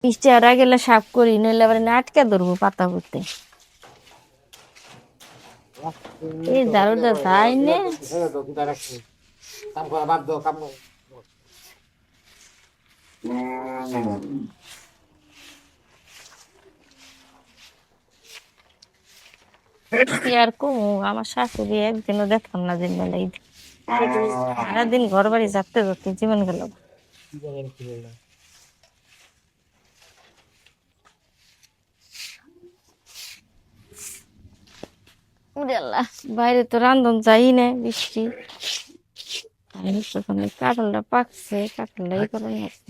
চেহারা গেলে সাফ করি নইলে আবার আটকে ধরবো পাতা পড়তে। এই দারুটা তাই নে কি আর কমু, আমার শাশুড়ি একদিনও দেখলাম না দিন বেলায়। সারাদিন ঘর বাড়ি যাতে যাতে জীবন গেল। ওরে আল্লাহ, বাইরে তো রান্ধন যাই না, বৃষ্টি। কাঁঠালটা পাকছে, কাঁঠালটা এই করে আছে।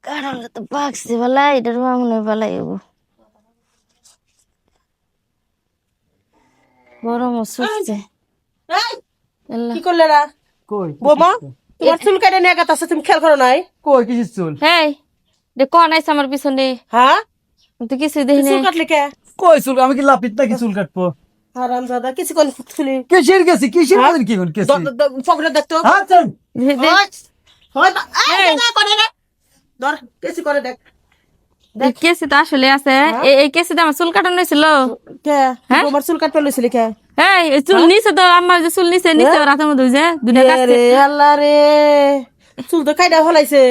কাঁঠালটা তো পাকছে বেলা, এটার মনে হয় বেলাই হবো। গরম হচ্ছে। কি করলে রা কই বোমা? তোমার চুল কেটে নিয়ে গেছে, তুমি খেয়াল করো নাই? কই কিছু চুল হেই, কন আইছে আমার পিছনে? হ্যাঁ, আমি তো কিছু দেখি চুল নাই। কাটলে কে? কই চুল আমি কি লাপিত নাকি চুল কাটবো হারাম দাদা, কিছু কোন খুলি কিসের গেছি কিসের মধ্যে কি কোন কেসি পকেটে দেখতো। হ্যাঁ চল ধর কেসি করে দেখ। কেসি তো আসলে আছে। এই কেসিতে আমার চুল কাটানো হয়েছিল। কে তোমার চুল কাটতে লইছিলি কে? হ্যাঁ, এই চুল নিচে তো আমার যে চুল নিচে নিচে রাতের মধ্যে যে দুটা এ কাটছে। রে আল্লাহ রে, চুল তো কাইডা ফলাইছে।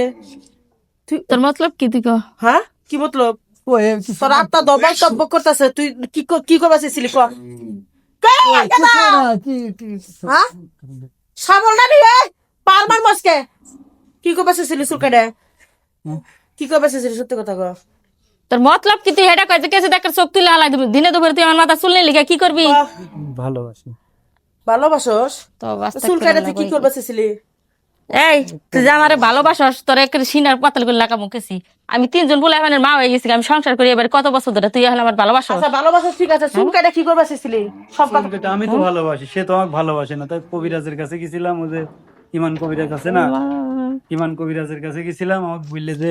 তোর মতলব কি তুই কো? হ্যাঁ, কি মতলব? কই তোর আত্মা দবাই তব্য করতেছে, তুই কি করবা চাইছিলি ক? হ্যাঁ, সাবল না নিয়ে পারবার মস্কে কি করবা চাইছিলি চুল কাটে? কি করবা চাইছিলি সত্যি কথা ক? তোর মতলব কি তুই হেটা কইতে কেসে দেখার চোখ তুলে হালাই দিবি দিনে দুপুরে? তুই আমার মাথা চুল নিয়ে লিখা কি করবি? ভালোবাসি ভালোবাসোস? তো বাস্তা চুল কাটে তুই কি করবা চাইছিলি? এই তুই যে আমারে ভালোবাসস, তোর একটা সিনার পাতল করে লাগামু কেসি। আমি 3 জন বলে আমার মা হয়ে গেছি, আমি সংসার করি এবার কত বছর ধরে, তুই এখন আমার ভালোবাসস? আচ্ছা ভালোবাসোস ঠিক আছে, চুল কাটে কি করবা চাইছিলি? সব কথা চুল আমি তো ভালোবাসি, সে তো আমাকে ভালোবাসে না, তাই কবিরাজের কাছে গেছিলাম, ওই যে ইমান কবিরাজ আছে না, ইমান কবিরাজের কাছে গেছিলাম, আমাকে বললে যে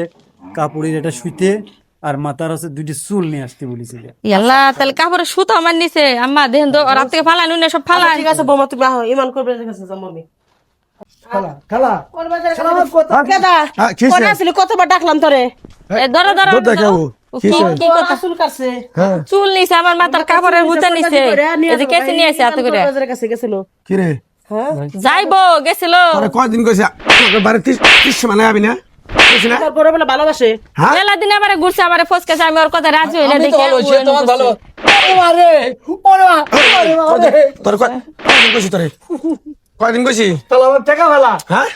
কাপড়ের এটা শুইতে আর মাথার হচ্ছে 2টি চুল নিয়ে আসতে বলেছিল। ইয়াল্লা, তাহলে কাপড়ে সুতো আমার নিচে আম্মা দেখেন তো, রাত থেকে ফালাই নুনে সব ফালাই। ঠিক আছে বৌমা, তুমি আহ, ইমান করবে কাছে যাবো আমি। খালা খালা কেডা? কোন আসলি? কতবার ডাকলাম তোরে? ধরো ধরো কি কি কথা? চুল কাটছে, চুল নিছে আমার মাথার কাপড়ের ভুতা নিছে, এই যে কেসে নিয়ে আসে হাতে করে। বাজারের কাছে গেছিল। কি রে হ্যাঁ, যাইবো গেছিল। তোরা কয়দিন কইছে তোকে বাড়ি 30 মানে আবি না কইছি না তারপরে বলে ভালোবাসে। হ্যাঁ মেলা দিন আমারে ঘুরছে, আমারে ফসকেছে, আমি ওর কথা রাজি হই না আমি তো দেখে। ভালো, সে তোমার ভালো। ওরে মারে ওরে মারে তোর কয়দিন কইছি তোরে কয়দিন কইছি তাহলে আমার টাকা ফেলা। হ্যাঁ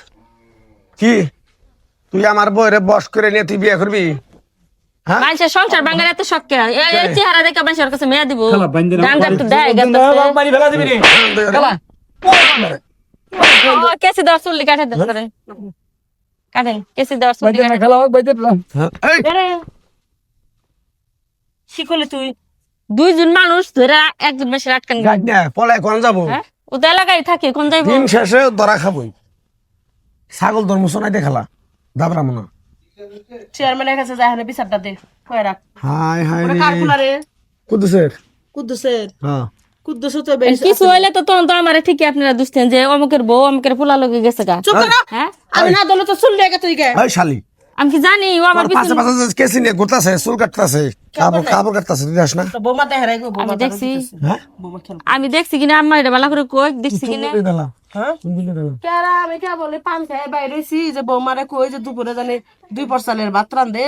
কি তুই আমার বউরে বস করে নিয়ে তুই বিয়ে করবি হ্যাঁ মানুষের সংসার ভাঙার এত শখ কে? এই চেহারা দেখে মানুষের কাছে মেয়া দিব? খালা বাইন্দে না গান একটু দেয় গাতে। বাড়ি ফেলা দিবি রে খালা। কেসে দেওয়ার চুল কাটে দেন কাটেন, কেসে দেওয়ার চুল বাইন্দে না খালা বাইন্দে না। এই শিখলে তুই 2 জন মানুষ ধরে একজন বেশি আটকান গাছ না পলায় কোন যাবো হ্যাঁ, ও তো এলাকায় থাকে, কোন যাইবো? দিন শেষে ধরা খাবই ছাগল ধর্ম শোনাই দেখালা দাবরা মনে চেয়ারম্যানের কাছে যায় না, বিচারটা দে কয় রাখ। হাই হাই ওরা রে কার কুলারে? কুদ্দুসের কুদ্দুসের হ্যাঁ কুদ্দুস তো বেশ। কিছু হইলে তো তখন তো আমার ঠিকই আপনারা দুসতেন যে অমুকের বউ অমুকের পোলা লগে গেছে গা। চুপ করো। হ্যাঁ, আমি না দলে তো চুল নিয়ে গেছে তুই গে। এই শালি আমি কি জানি ও আমার তোর পাশে পিছনে। পাশে কেসি নিয়ে ঘুরতাছে চুল কাটতাছে কাপড় কাটতাছে তুই যাস না তো বৌমা দেখে রাখো, আমি বৌমা দেখছি, হ্যাঁ বৌমা খেল। আমি দেখছি কিনা আমার এটা ভালো করে কই দেখছি কিনা। হ্যাঁ, কেরা আমি কে বলে পান খাই বাইরে হইছি যে বৌমারে কই যে দুপুরে জানি 2 পরসালের ভাত রান্ধে,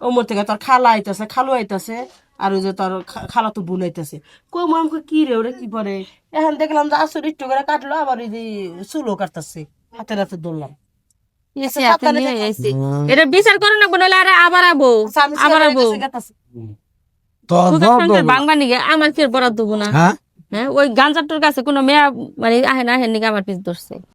ওমর থেকে তোর খালা আইতাছে, খালু আইতাছে, আর ওই যে তোর খালা তো বোন আইতাছে। কই মাম কি রে ওরে কি পরে? এখন দেখলাম যে আসর একটু করে কাটলো, আবার এই যে চুলও কাটতাছে, হাতে হাতে ধরলাম। এসে হাতে নিয়ে আইছি। এটা বিচার করে না বলে আরে আবার আবো আবার আবো তোর বাংলা নিগে আমার কি বরাদ দেবো না? হ্যাঁ হ্যাঁ, ওই গাঞ্জাটার কাছে কোনো মেয়া মানে আহে না আহে নিগে আমার পিছ ধরছে।